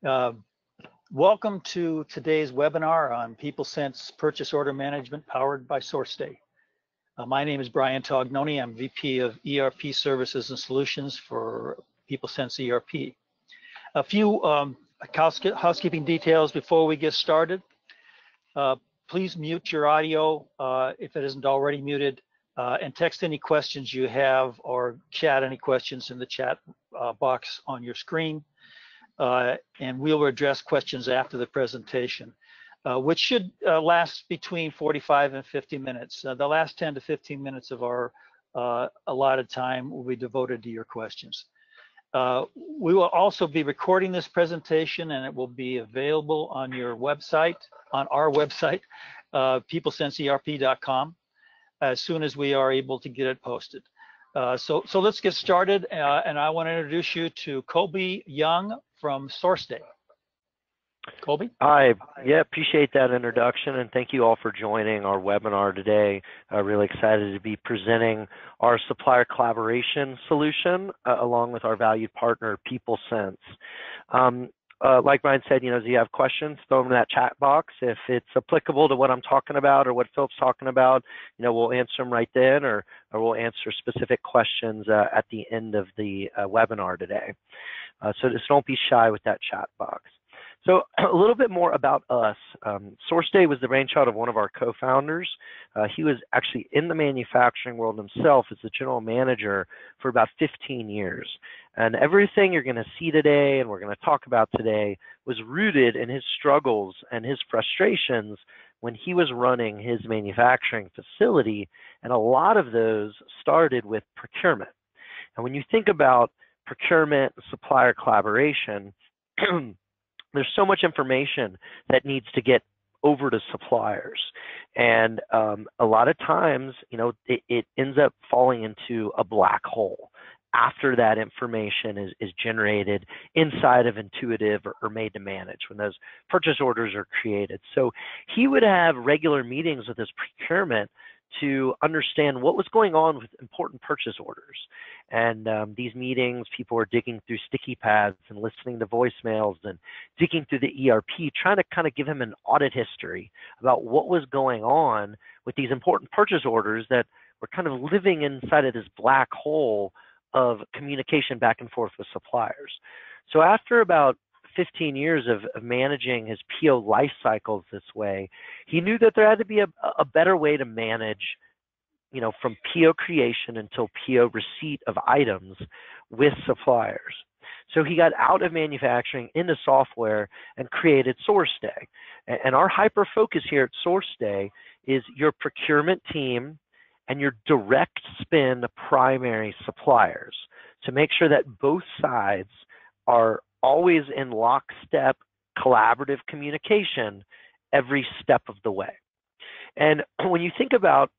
Uh, Welcome to today's webinar on PeopleSense Purchase Order Management powered by SourceDay. My name is Brian Tognoni. I'm VP of ERP Services and Solutions for PeopleSense ERP. A few housekeeping details before we get started. Please mute your audio if it isn't already muted, and text any questions you have or chat any questions in the chat box on your screen. And we'll address questions after the presentation, which should last between 45 and 50 minutes. The last 10 to 15 minutes of our allotted time will be devoted to your questions. We will also be recording this presentation, and it will be available on your website, on our website, PeopleSenseERP.com, as soon as we are able to get it posted. So let's get started, and I want to introduce you to Colby Young from SourceDay. Colby? Hi, yeah, appreciate that introduction, and thank you all for joining our webinar today. Really excited to be presenting our supplier collaboration solution along with our valued partner, PeopleSense. Like Brian said, if you have questions, throw them in that chat box. If it's applicable to what I'm talking about or what Philip's talking about, we'll answer them right then, or we'll answer specific questions at the end of the webinar today. So just don't be shy with that chat box. So a little bit more about us. SourceDay was the brainchild of one of our co-founders. He was actually in the manufacturing world himself as the general manager for about 15 years. And everything you're going to see today and we're going to talk about today was rooted in his struggles and his frustrations when he was running his manufacturing facility. And a lot of those started with procurement. And when you think about procurement and supplier collaboration, there's so much information that needs to get over to suppliers. And a lot of times, it ends up falling into a black hole after that information is generated inside of Intuitive or made to manage when those purchase orders are created. So he would have regular meetings with his procurement to understand what was going on with important purchase orders. And these meetings, people were digging through sticky pads and listening to voicemails and digging through the ERP, trying to kind of give him an audit history about what was going on with these important purchase orders that were kind of living inside of this black hole of communication back and forth with suppliers. So after about 15 years of managing his PO life cycles this way, he knew that there had to be a better way to manage, from PO creation until PO receipt of items with suppliers. So he got out of manufacturing into software and created SourceDay. And our hyper focus here at SourceDay is your procurement team and your direct spend primary suppliers to make sure that both sides are always in lockstep collaborative communication every step of the way. And when you think about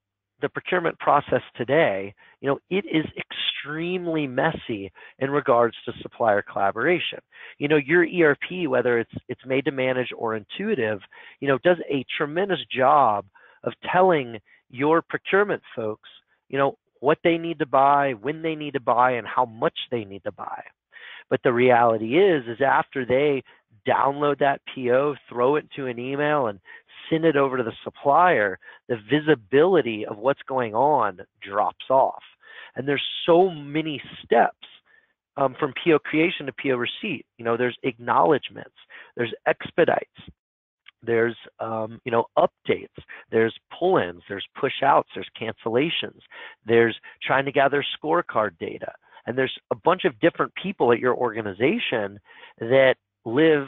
the procurement process today, it is extremely messy in regards to supplier collaboration. Your ERP, whether it's made to manage or Intuitive, does a tremendous job of telling your procurement folks, what they need to buy, when they need to buy, and how much they need to buy. But the reality is after they download that PO, throw it into an email, and send it over to the supplier, the visibility of what's going on drops off. And there's so many steps from PO creation to PO receipt. There's acknowledgments, there's expedites, there's updates, there's pull-ins, there's push-outs, there's cancellations, there's trying to gather scorecard data. And there's a bunch of different people at your organization that live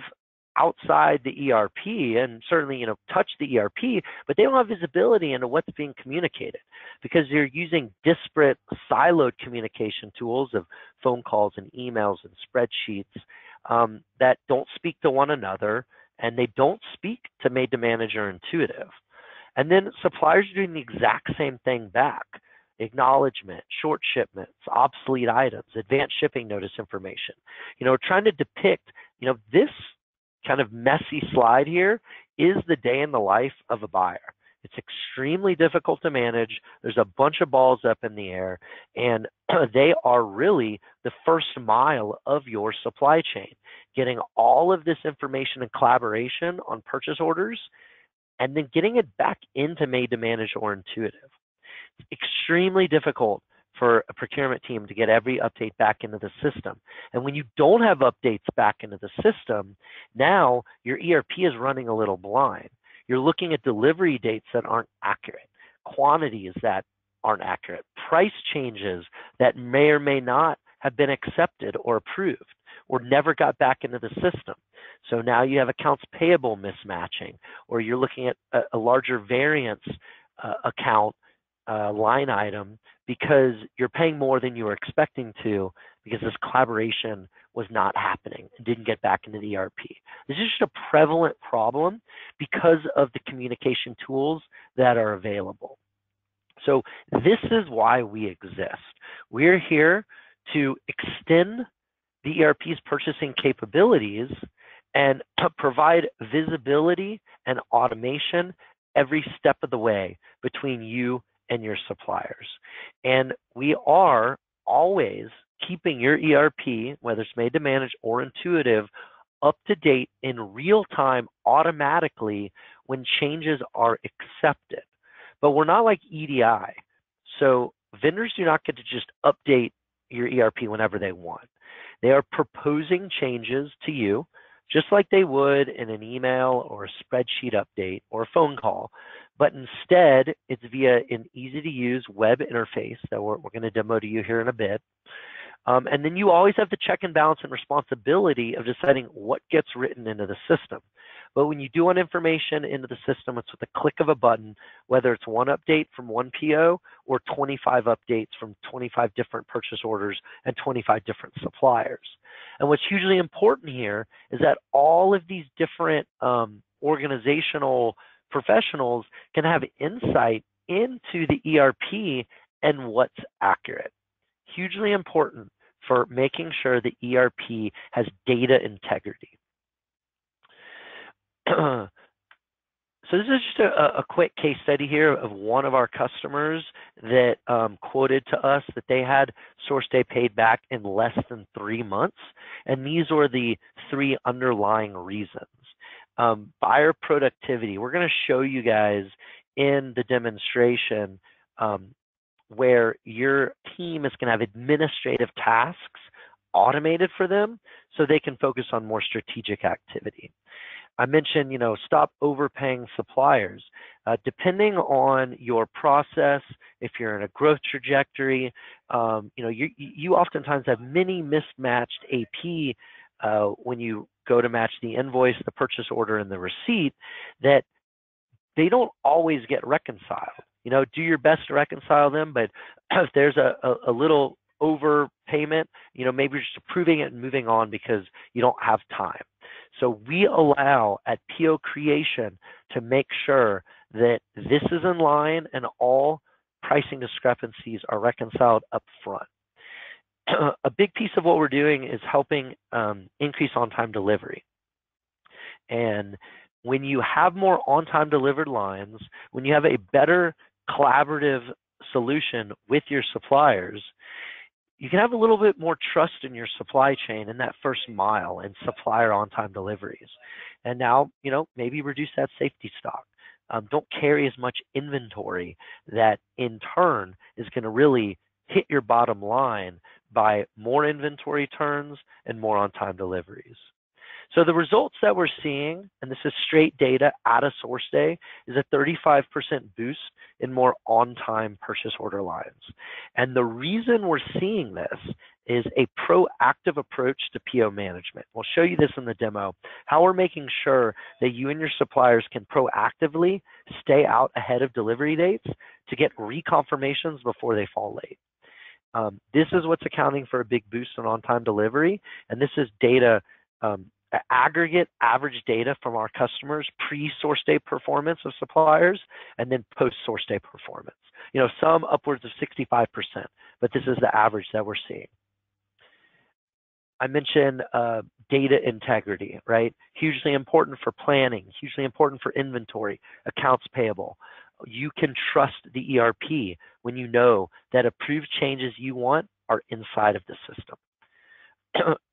outside the ERP and certainly, touch the ERP, but they don't have visibility into what's being communicated because they're using disparate siloed communication tools of phone calls and emails and spreadsheets that don't speak to one another, and they don't speak to made to manage or Intuitive. And then suppliers are doing the exact same thing back. Acknowledgement, short shipments, obsolete items, advanced shipping notice information. Trying to depict, this kind of messy slide here is the day in the life of a buyer. It's extremely difficult to manage. There's a bunch of balls up in the air, and they are really the first mile of your supply chain. getting all of this information and collaboration on purchase orders, and then getting it back into Made to Manage or Intuitive. It's extremely difficult for a procurement team to get every update back into the system. And when you don't have updates back into the system, now your ERP is running a little blind. You're looking at delivery dates that aren't accurate, quantities that aren't accurate, price changes that may or may not have been accepted or approved or never got back into the system. So now you have accounts payable mismatching, or you're looking at a larger variance account line item because you're paying more than you were expecting to because this collaboration was not happening and didn't get back into the ERP. This is just a prevalent problem because of the communication tools that are available. So this is why we exist. We're here to extend the ERP's purchasing capabilities and provide visibility and automation every step of the way between you and your suppliers. And we are always keeping your ERP, whether it's Made to Manage or Intuitive, up to date in real time automatically when changes are accepted. But we're not like EDI. So vendors do not get to just update your ERP whenever they want. They are proposing changes to you just like they would in an email or a spreadsheet update or a phone call. But instead, it's via an easy-to-use web interface that we're going to demo to you here in a bit. And then you always have the check and balance and responsibility of deciding what gets written into the system. But when you do want information into the system, it's with a click of a button, whether it's one update from one PO or 25 updates from 25 different purchase orders and 25 different suppliers. And what's hugely important here is that all of these different organizational professionals can have insight into the ERP and what's accurate. Hugely important for making sure the ERP has data integrity. So this is just a quick case study here of one of our customers that quoted to us that they had SourceDay paid back in less than 3 months. And these were the 3 underlying reasons. Buyer productivity. We're going to show you guys in the demonstration where your team is going to have administrative tasks automated for them so they can focus on more strategic activity. I mentioned, stop overpaying suppliers. Depending on your process, if you're in a growth trajectory, you oftentimes have many mismatched AP when you go to match the invoice, the purchase order, and the receipt that they don't always get reconciled. Do your best to reconcile them, but if there's a little overpayment, maybe you're just approving it and moving on because you don't have time. So we allow at PO creation to make sure that this is in line and all pricing discrepancies are reconciled up front. A big piece of what we're doing is helping increase on-time delivery. And when you have more on-time delivered lines, when you have a better collaborative solution with your suppliers, you can have a little bit more trust in your supply chain in that first mile and supplier on-time deliveries. And now, maybe reduce that safety stock. Don't carry as much inventory that in turn is going to really hit your bottom line by more inventory turns and more on-time deliveries. So the results that we're seeing, and this is straight data out of SourceDay, is a 35% boost in more on-time purchase order lines. And the reason we're seeing this is a proactive approach to PO management. We'll show you this in the demo, how we're making sure that you and your suppliers can proactively stay out ahead of delivery dates to get reconfirmations before they fall late. This is what's accounting for a big boost in on-time delivery, and this is data aggregate average data from our customers pre-SourceDay performance of suppliers and then post-SourceDay performance. Some upwards of 65%, but this is the average that we're seeing. I mentioned data integrity, right? Hugely important for planning, hugely important for inventory, accounts payable. You can trust the ERP when you know that approved changes you want are inside of the system.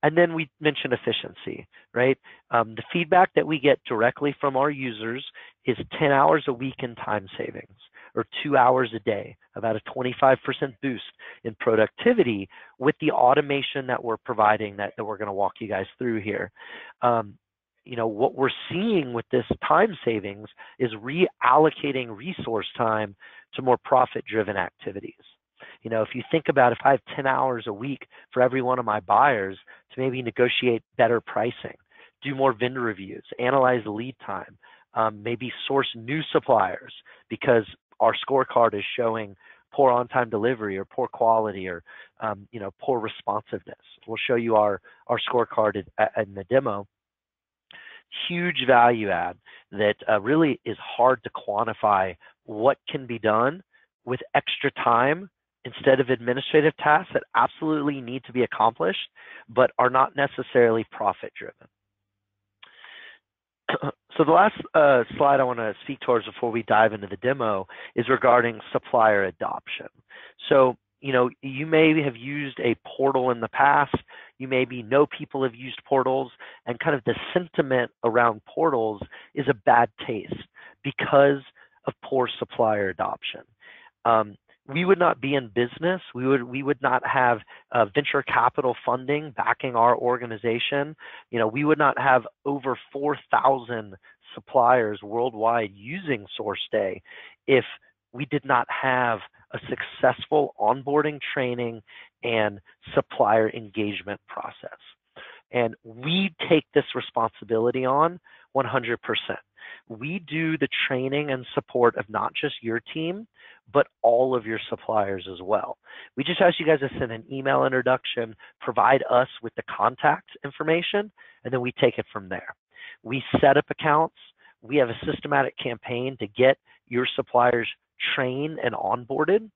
And then we mentioned efficiency, right? The feedback that we get directly from our users is 10 hours a week in time savings, or 2 hours a day, about a 25% boost in productivity with the automation that we're providing that we're going to walk you guys through here. What we're seeing with this time savings is reallocating resource time to more profit-driven activities. If you think about if I have 10 hours a week for every one of my buyers to maybe negotiate better pricing, do more vendor reviews, analyze lead time, maybe source new suppliers because our scorecard is showing poor on-time delivery or poor quality or poor responsiveness. We'll show you our scorecard in the demo. Huge value add that really is hard to quantify what can be done with extra time instead of administrative tasks that absolutely need to be accomplished, but are not necessarily profit driven. So the last slide I want to speak towards before we dive into the demo is regarding supplier adoption. So, you may have used a portal in the past. You maybe know people have used portals, and kind of the sentiment around portals is a bad taste because of poor supplier adoption. We would not be in business. We would not have venture capital funding backing our organization. We would not have over 4,000 suppliers worldwide using SourceDay if we did not have a successful onboarding, training, and supplier engagement process. And we take this responsibility on 100%. We do the training and support of not just your team, but all of your suppliers as well. We just ask you guys to send an email introduction, provide us with the contact information, and then we take it from there. We set up accounts. We have a systematic campaign to get your suppliers trained and onboarded.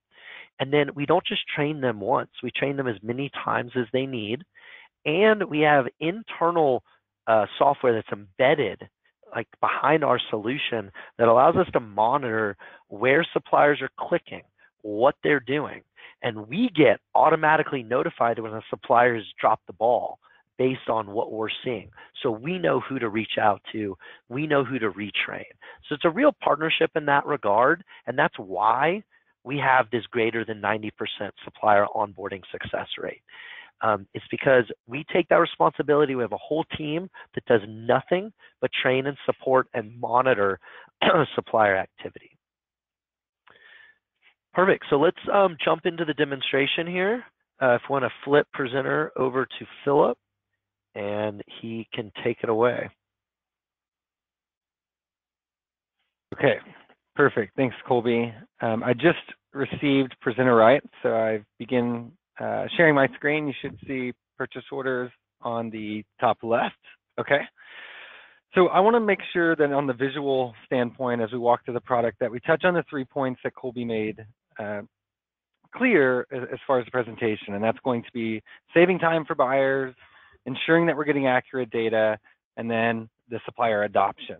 And then we don't just train them once. We train them as many times as they need. And we have internal software that's embedded like behind our solution that allows us to monitor where suppliers are clicking, what they're doing. And we get automatically notified when a supplier's dropped the ball based on what we're seeing. So we know who to reach out to. We know who to retrain. So it's a real partnership in that regard. And that's why we have this greater than 90% supplier onboarding success rate. It's because we take that responsibility. We have a whole team that does nothing but train and support and monitor supplier activity. Perfect. So let's jump into the demonstration here. If we want to flip presenter over to Philip, and he can take it away. Okay, perfect. Thanks, Colby. I just received presenter right, so I begin sharing my screen. You should see purchase orders on the top left. Okay. So I want to make sure that on the visual standpoint, as we walk through the product, that we touch on the 3 points that Colby made clear as far as the presentation, and that's going to be saving time for buyers, ensuring that we're getting accurate data, and then the supplier adoption.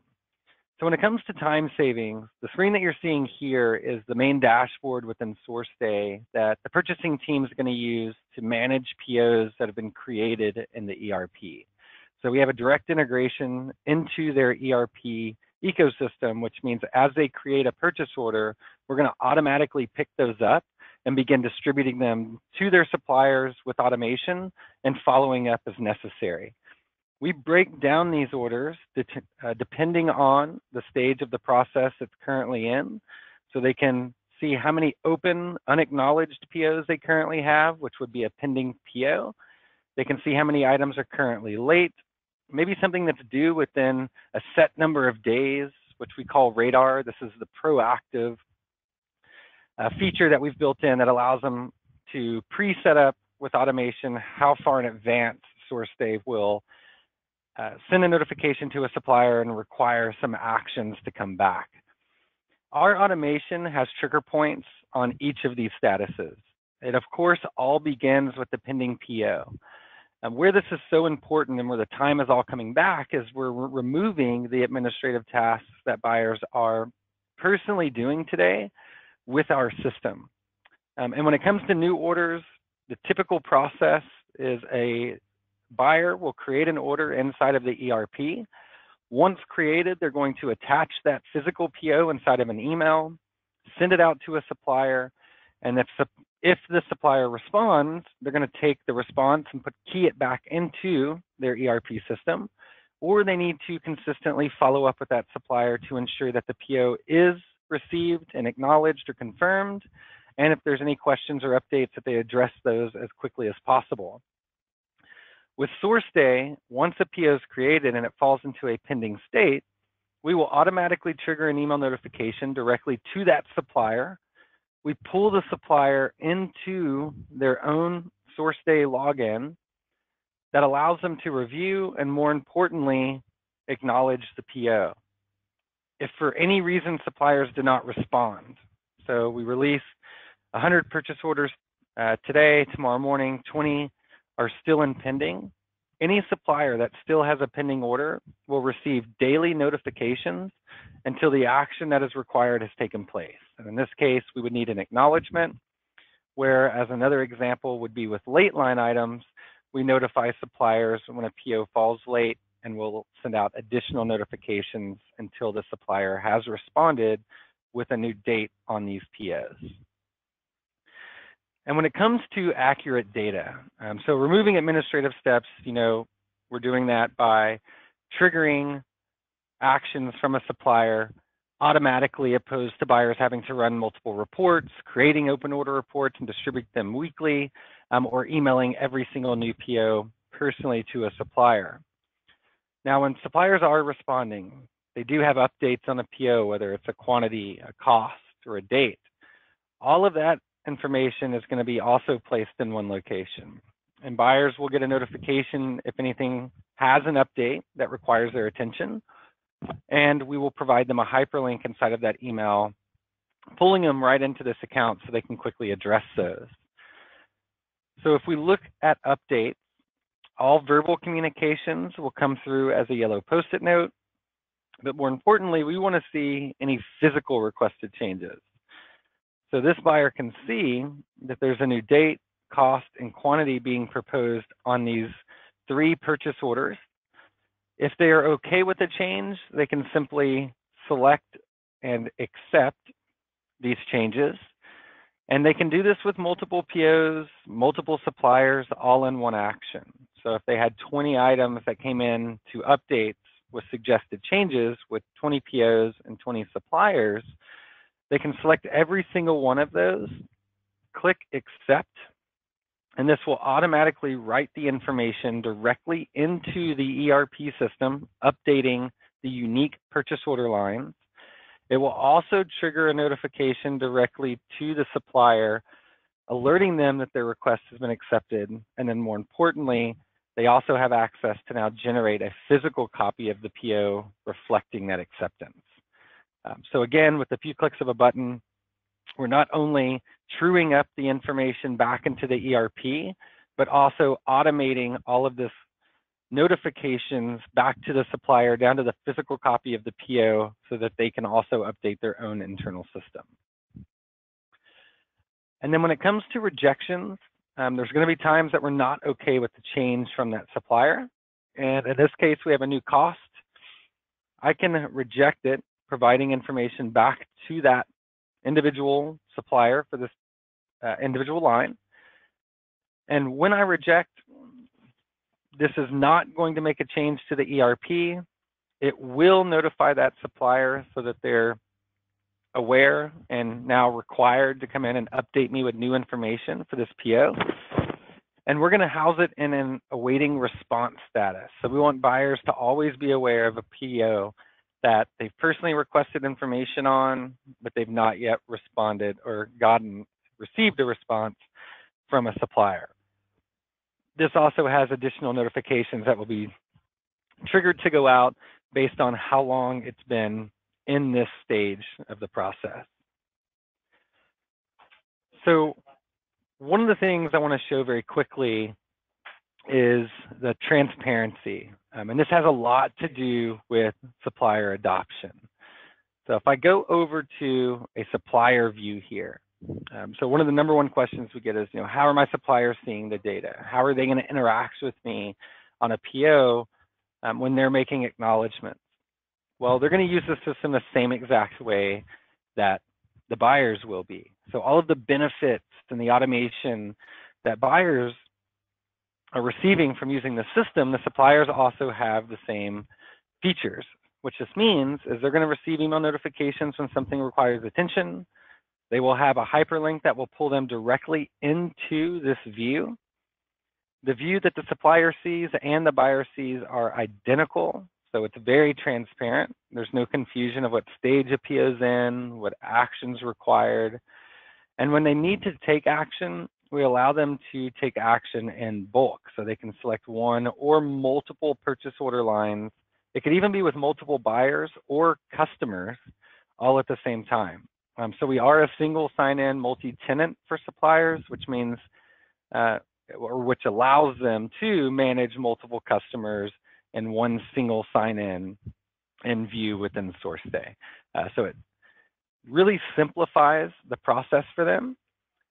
So when it comes to time savings, the screen that you're seeing here is the main dashboard within SourceDay that the purchasing team is going to use to manage POs that have been created in the ERP. So we have a direct integration into their ERP ecosystem, which means as they create a purchase order, we're going to automatically pick those up and begin distributing them to their suppliers with automation and following up as necessary. We break down these orders depending on the stage of the process it's currently in, so they can see how many open, unacknowledged POs they currently have, which would be a pending PO. They can see how many items are currently late, maybe something that's due within a set number of days, which we call Radar. This is the proactive feature that we've built in that allows them to pre-set up with automation how far in advance SourceDay will send a notification to a supplier and require some actions to come back. Our automation has trigger points on each of these statuses. It, of course, all begins with the pending PO. And where this is so important and where the time is all coming back is we're removing the administrative tasks that buyers are personally doing today with our system. And when it comes to new orders, the typical process is a buyer will create an order inside of the ERP. Once created, they're going to attach that physical PO inside of an email, send it out to a supplier, and if the supplier responds, they're going to take the response and key it back into their ERP system, or they need to consistently follow up with that supplier to ensure that the PO is received and acknowledged or confirmed, and if there's any questions or updates, that they address those as quickly as possible. With SourceDay, once a PO is created and it falls into a pending state, we will automatically trigger an email notification directly to that supplier. We pull the supplier into their own SourceDay login that allows them to review and, more importantly, acknowledge the PO. If for any reason suppliers do not respond, so we release 100 purchase orders today, tomorrow morning, 20 are still in pending, any supplier that still has a pending order will receive daily notifications until the action that is required has taken place. And in this case, we would need an acknowledgement, whereas another example would be with late line items. We notify suppliers when a PO falls late, and we'll send out additional notifications until the supplier has responded with a new date on these POs. And when it comes to accurate data, so removing administrative steps, we're doing that by triggering actions from a supplier automatically, opposed to buyers having to run multiple reports, creating open order reports and distribute them weekly, or emailing every single new PO personally to a supplier. Now, when suppliers are responding, they do have updates on a PO, whether it's a quantity, a cost, or a date. All of that information is going to be also placed in one location. And buyers will get a notification if anything has an update that requires their attention. And we will provide them a hyperlink inside of that email, pulling them right into this account so they can quickly address those. So if we look at updates, all verbal communications will come through as a yellow Post-it note. But more importantly, we want to see any physical requested changes. So this buyer can see that there's a new date, cost, and quantity being proposed on these 3 purchase orders. If they are okay with the change, they can simply select and accept these changes. And they can do this with multiple POs, multiple suppliers, all in one action. So if they had 20 items that came in to updates with suggested changes with 20 POs and 20 suppliers, they can select every single one of those, click accept, and this will automatically write the information directly into the ERP system, updating the unique purchase order lines. It will also trigger a notification directly to the supplier, alerting them that their request has been accepted. And then more importantly, they also have access to now generate a physical copy of the PO reflecting that acceptance. So again, with a few clicks of a button, we're not only truing up the information back into the ERP, but also automating all of this notifications back to the supplier down to the physical copy of the PO so that they can also update their own internal system. And then when it comes to rejections, there's going to be times that we're not okay with the change from that supplier. And in this case, we have a new cost. I can reject it, providing information back to that individual supplier for this individual line. And when I reject, this is not going to make a change to the ERP. It will notify that supplier so that they're aware and now required to come in and update me with new information for this PO. And we're going to house it in an awaiting response status. So we want buyers to always be aware of a PO that they've personally requested information on, but they've not yet responded or received a response from a supplier. This also has additional notifications that will be triggered to go out based on how long it's been in this stage of the process. So one of the things I want to show very quickly is the transparency. And this has a lot to do with supplier adoption. So if I go over to a supplier view here, so one of the #1 questions we get is, how are my suppliers seeing the data? How are they going to interact with me on a PO when they're making acknowledgments. Well, they're going to use the system the same exact way that the buyers will be. So all of the benefits and the automation that buyers are receiving from using the system, the suppliers also have the same features. What this means is they're going to receive email notifications when something requires attention. They will have a hyperlink that will pull them directly into this view. The view that the supplier sees and the buyer sees are identical, so it's very transparent. There's no confusion of what stage a PO is in, what actions required. And when they need to take action, we allow them to take action in bulk. So they can select one or multiple purchase order lines. It could even be with multiple buyers or customers all at the same time. So we are a single sign-in multi-tenant for suppliers, which means, or which allows them to manage multiple customers in one single sign-in and view within SourceDay. So it really simplifies the process for them.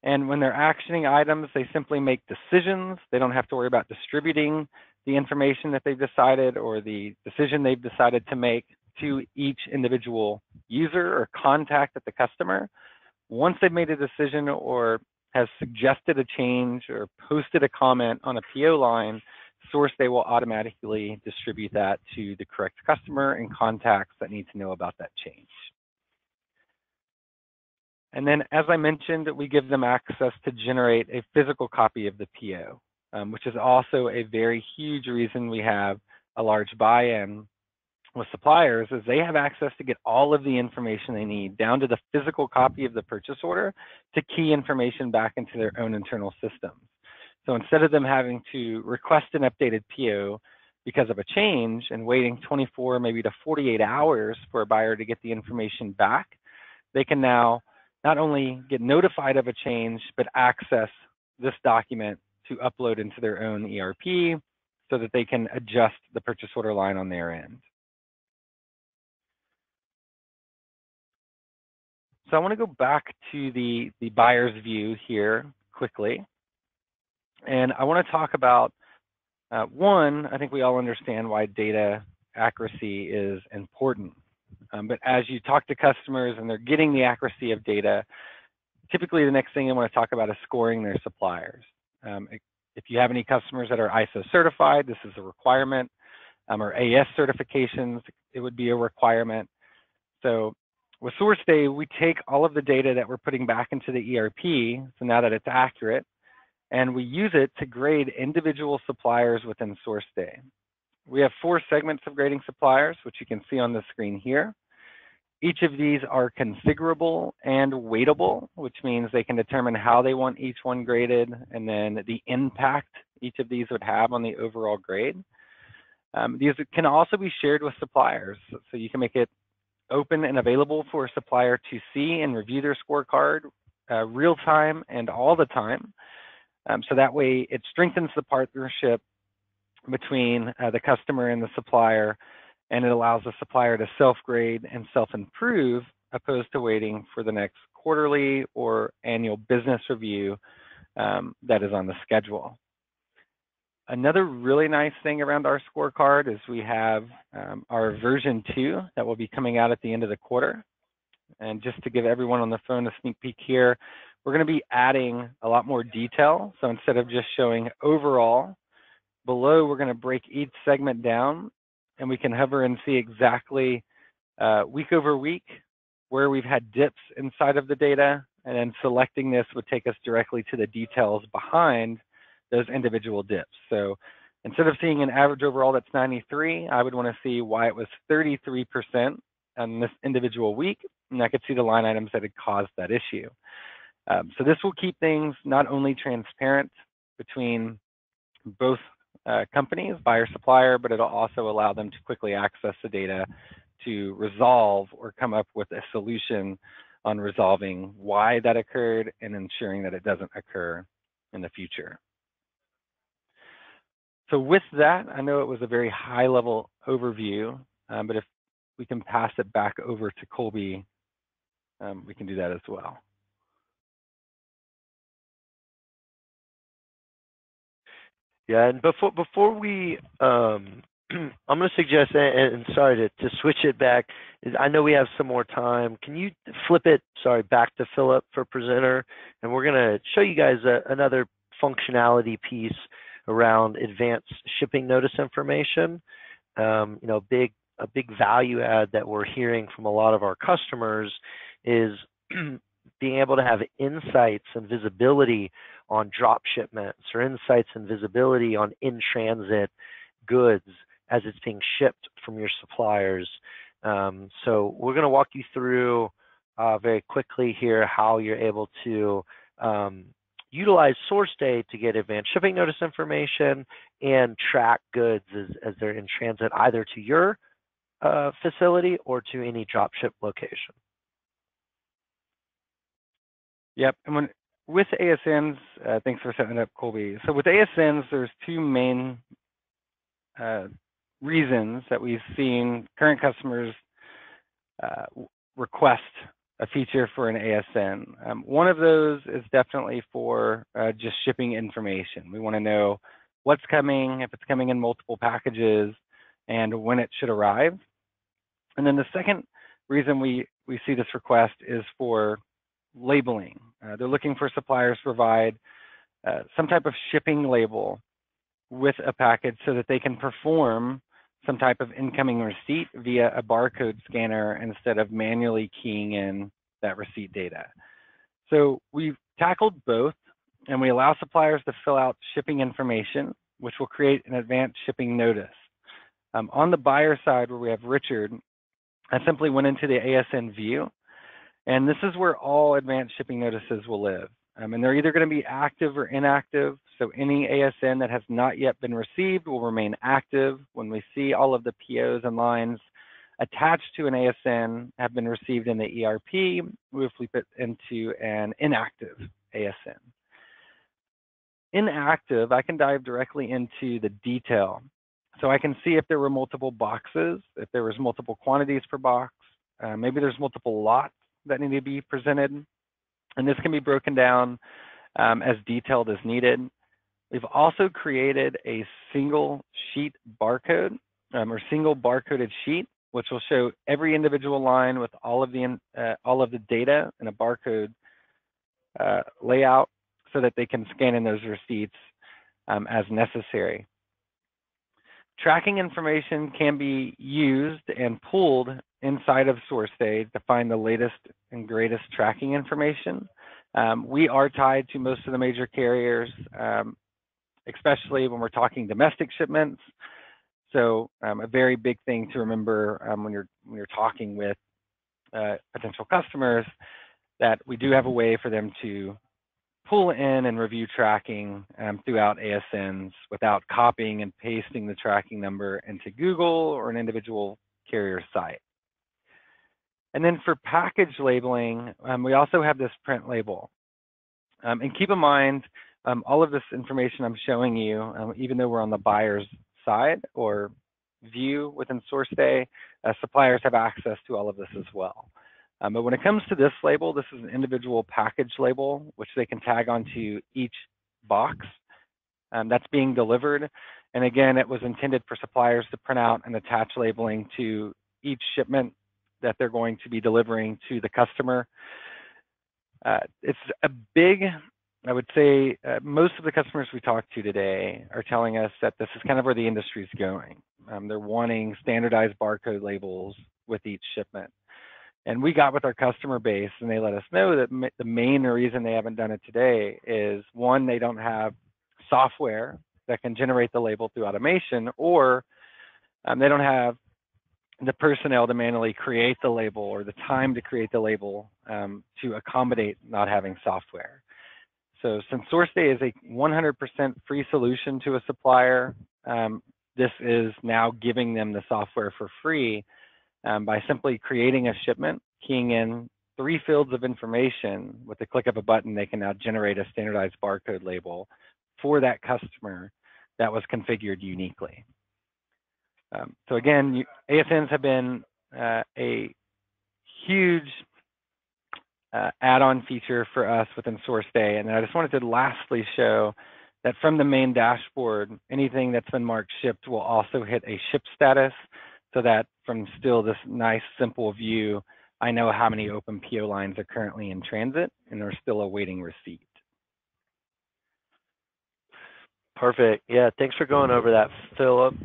And when they're actioning items, they simply make decisions. They don't have to worry about distributing the information that they've decided or the decision they've decided to make to each individual user or contact at the customer. Once they've made a decision or has suggested a change or posted a comment on a PO line, SourceDay will automatically distribute that to the correct customer and contacts that need to know about that change. And then, as I mentioned, we give them access to generate a physical copy of the PO, which is also a very huge reason we have a large buy-in with suppliers, is they have access to get all of the information they need, down to the physical copy of the purchase order, to key information back into their own internal systems. So instead of them having to request an updated PO because of a change and waiting 24, maybe to 48 hours for a buyer to get the information back, they can now not only get notified of a change, but access this document to upload into their own ERP so that they can adjust the purchase order line on their end. So I want to go back to the buyer's view here quickly. And I want to talk about, one, I think we all understand why data accuracy is important. But as you talk to customers and they're getting the accuracy of data, typically the next thing I want to talk about is scoring their suppliers. If you have any customers that are ISO certified, this is a requirement, or AS certifications, it would be a requirement. So with SourceDay, we take all of the data that we're putting back into the ERP, so now that it's accurate, and we use it to grade individual suppliers within SourceDay. We have 4 segments of grading suppliers, which you can see on the screen here. Each of these are configurable and weightable, which means they can determine how they want each one graded and then the impact each of these would have on the overall grade. These can also be shared with suppliers, so you can make it open and available for a supplier to see and review their scorecard real time and all the time. So that way it strengthens the partnership between the customer and the supplier, and it allows the supplier to self-grade and self-improve opposed to waiting for the next quarterly or annual business review that is on the schedule. Another really nice thing around our scorecard is we have our version 2 that will be coming out at the end of the quarter. And just to give everyone on the phone a sneak peek here, we're going to be adding a lot more detail. So instead of just showing overall, below we're going to break each segment down, and we can hover and see exactly week over week where we've had dips inside of the data, and then selecting this would take us directly to the details behind those individual dips. So instead of seeing an average overall that's 93, I would want to see why it was 33% on this individual week, and I could see the line items that had caused that issue. So this will keep things not only transparent between both companies, buyer, supplier, but it'll also allow them to quickly access the data to resolve or come up with a solution on resolving why that occurred and ensuring that it doesn't occur in the future. So with that, I know it was a very high level overview, but if we can pass it back over to Colby, we can do that as well. Yeah, and before we, I'm going to suggest, and sorry to switch it back. I know we have some more time. Can you flip it, sorry, back to Philip for presenter, and we're going to show you guys another functionality piece around advanced shipping notice information. You know, a big value add that we're hearing from a lot of our customers is being able to have insights and visibility on drop shipments or insights and visibility on in-transit goods as it's being shipped from your suppliers. So we're going to walk you through very quickly here how you're able to utilize SourceDay to get advanced shipping notice information and track goods as they're in transit either to your facility or to any drop ship location. Yep, and with ASNs, thanks for setting it up, Colby. So with ASNs, there's two main reasons that we've seen current customers request a feature for an ASN. One of those is definitely for just shipping information. We want to know what's coming, if it's coming in multiple packages, and when it should arrive. And then the second reason we see this request is for labeling. They're looking for suppliers to provide some type of shipping label with a package so that they can perform some type of incoming receipt via a barcode scanner instead of manually keying in that receipt data. So we've tackled both, and we allow suppliers to fill out shipping information, which will create an advanced shipping notice. On the buyer side, where we have Richard, I simply went into the ASN view, and this is where all advanced shipping notices will live. And they're either going to be active or inactive. So any ASN that has not yet been received will remain active. When we see all of the POs and lines attached to an ASN have been received in the ERP, we will flip it into an inactive ASN. Inactive, I can dive directly into the detail. So I can see if there were multiple boxes, if there was multiple quantities per box, maybe there's multiple lots that need to be presented. And this can be broken down as detailed as needed. We've also created a single sheet barcode or single barcoded sheet, which will show every individual line with all of the data in a barcode layout so that they can scan in those receipts as necessary. Tracking information can be used and pulled inside of SourceDay to find the latest and greatest tracking information. We are tied to most of the major carriers, especially when we're talking domestic shipments. So a very big thing to remember when you're talking with potential customers, that we do have a way for them to pull in and review tracking throughout ASNs without copying and pasting the tracking number into Google or an individual carrier site. And then for package labeling, we also have this print label. And keep in mind, all of this information I'm showing you, even though we're on the buyer's side or view within SourceDay, suppliers have access to all of this as well. But when it comes to this label, this is an individual package label, which they can tag onto each box that's being delivered. And again, it was intended for suppliers to print out and attach labeling to each shipment that they're going to be delivering to the customer. It's a big, I would say, most of the customers we talked to today are telling us that this is kind of where the industry is going. They're wanting standardized barcode labels with each shipment. And we got with our customer base, and they let us know that the main reason they haven't done it today is, one, they don't have software that can generate the label through automation, or they don't have the personnel to manually create the label or the time to create the label to accommodate not having software. So since SourceDay is a 100% free solution to a supplier, this is now giving them the software for free by simply creating a shipment, keying in 3 fields of information. With the click of a button, they can now generate a standardized barcode label for that customer that was configured uniquely. So again, ASNs have been a huge add-on feature for us within SourceDay. And I just wanted to lastly show that from the main dashboard, anything that's been marked shipped will also hit a ship status, so that from still this nice simple view, I know how many open PO lines are currently in transit and are still awaiting receipt. Perfect. Yeah, thanks for going over that, Philip.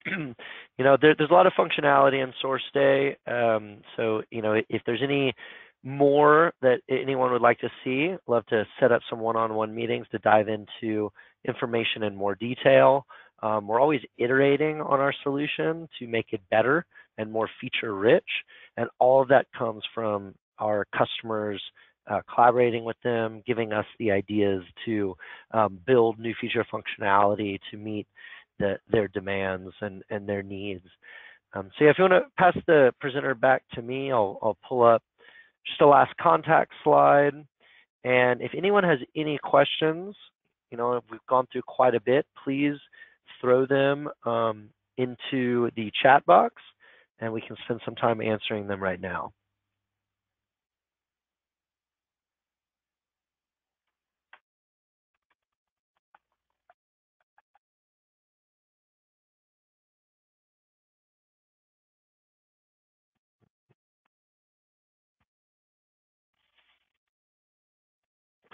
You know, there's a lot of functionality in SourceDay. So, you know, if there's any more that anyone would like to see, I'd love to set up some one-on-one meetings to dive into information in more detail. We're always iterating on our solution to make it better and more feature-rich, and all of that comes from our customers, collaborating with them, giving us the ideas to build new feature functionality to meet their demands and their needs. So yeah, if you want to pass the presenter back to me, I'll pull up just a last contact slide. And if anyone has any questions, you know, we've gone through quite a bit, please throw them into the chat box, and we can spend some time answering them right now.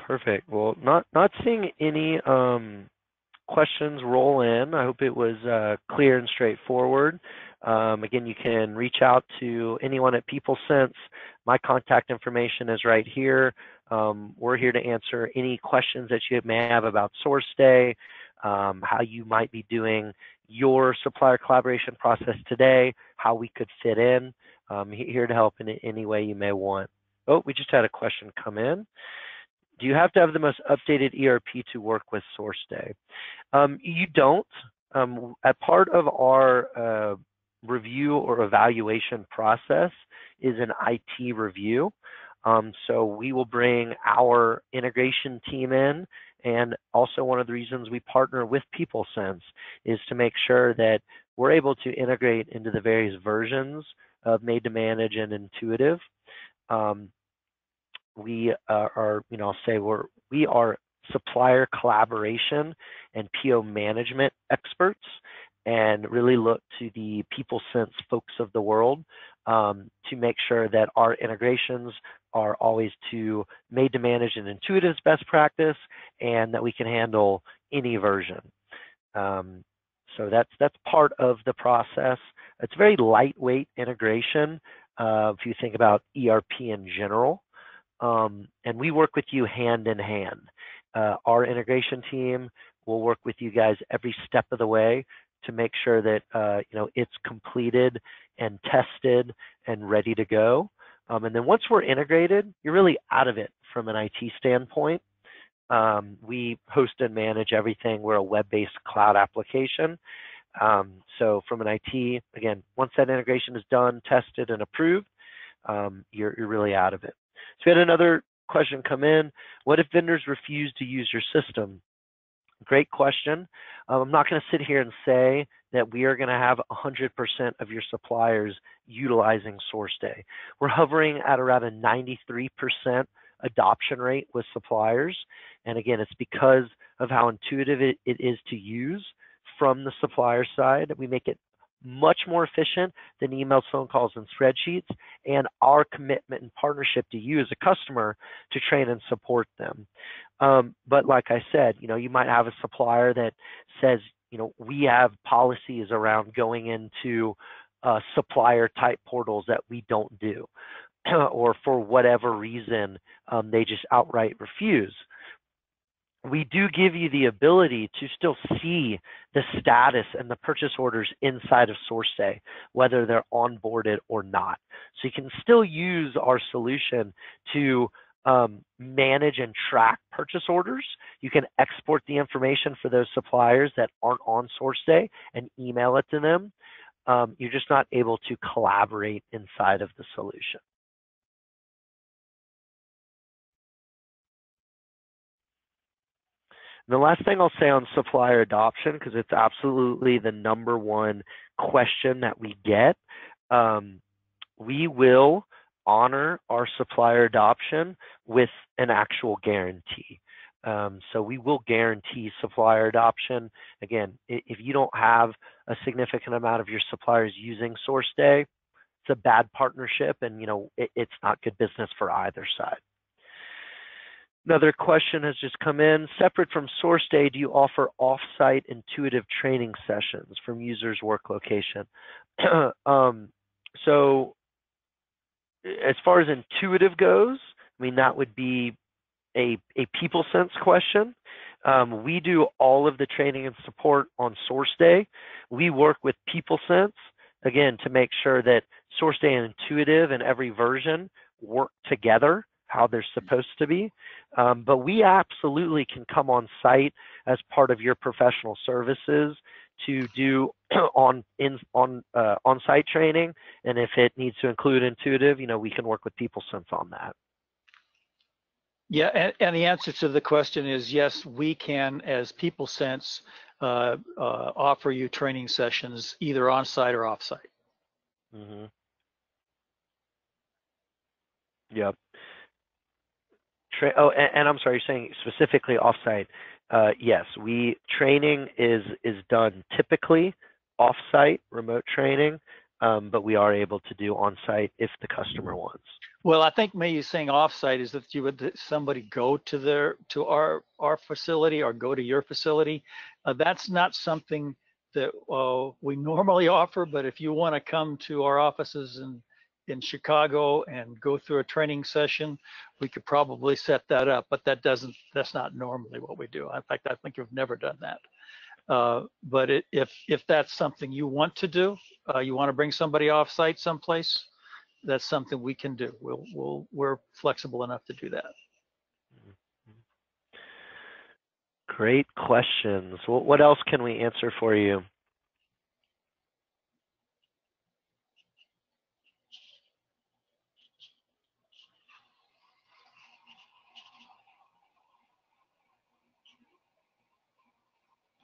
Perfect. Well, not seeing any questions roll in. I hope it was clear and straightforward. Again, you can reach out to anyone at PeopleSense. My contact information is right here. We're here to answer any questions that you may have about SourceDay, how you might be doing your supplier collaboration process today, how we could fit in. Here to help in any way you may want. Oh, we just had a question come in. Do you have to have the most updated ERP to work with SourceDay? You don't. At part of our review or evaluation process is an IT review. So we will bring our integration team in, and also one of the reasons we partner with PeopleSense is to make sure that we're able to integrate into the various versions of Made to Manage and Intuitive. We are, you know, I'll say we are supplier collaboration and PO management experts, and really look to the PeopleSense folks of the world to make sure that our integrations are always to Made to Manage and Intuitive's best practice, and that we can handle any version. So that's part of the process. It's very lightweight integration if you think about ERP in general. And we work with you hand in hand. Our integration team will work with you guys every step of the way to make sure that you know, it's completed and tested and ready to go. And then once we're integrated, you're really out of it from an IT standpoint. We host and manage everything. We're a web-based cloud application. So from an IT, again, once that integration is done, tested, and approved, you're really out of it. So we had another question come in. What if vendors refuse to use your system? Great question. I'm not going to sit here and say that we are going to have 100% of your suppliers utilizing SourceDay. We're hovering at around a 93% adoption rate with suppliers. And again, it's because of how intuitive it is to use from the supplier side. We make it much more efficient than emails, phone calls, and spreadsheets, and our commitment and partnership to you as a customer to train and support them. But like I said, you know, you might have a supplier that says, you know, we have policies around going into supplier type portals that we don't do, or for whatever reason, they just outright refuse. We do give you the ability to still see the status and the purchase orders inside of SourceDay, whether they're onboarded or not. So you can still use our solution to manage and track purchase orders. You can export the information for those suppliers that aren't on SourceDay and email it to them. You're just not able to collaborate inside of the solution. The last thing I'll say on supplier adoption, because it's absolutely the #1 question that we get, we will honor our supplier adoption with an actual guarantee. So we will guarantee supplier adoption. Again, if you don't have a significant amount of your suppliers using SourceDay, it's a bad partnership, and it's not good business for either side. Another question has just come in. Separate from SourceDay, do you offer off-site intuitive training sessions from users' work location? So as far as intuitive goes, I mean, that would be a PeopleSense question. We do all of the training and support on SourceDay. We work with PeopleSense, again, to make sure that SourceDay and Intuitive and every version work together how they're supposed to be. But we absolutely can come on site as part of your professional services to do on-site training, and if it needs to include Intuitive, we can work with PeopleSense on that. Yeah, and the answer to the question is yes, we can, as PeopleSense, offer you training sessions either on-site or off-site. Mm-hmm. Yep. And I'm sorry, you're saying specifically off-site. Yes, training is done typically off-site, remote training, but we are able to do on-site if the customer wants. Well, I think maybe saying off-site is that somebody go to our facility or go to your facility. That's not something that we normally offer, but if you want to come to our offices in Chicago and go through a training session, we could probably set that up, but that's not normally what we do. In fact, I think we've never done that. But if that's something you want to do, you want to bring somebody off-site someplace, that's something we can do. We're flexible enough to do that. Great questions. What else can we answer for you?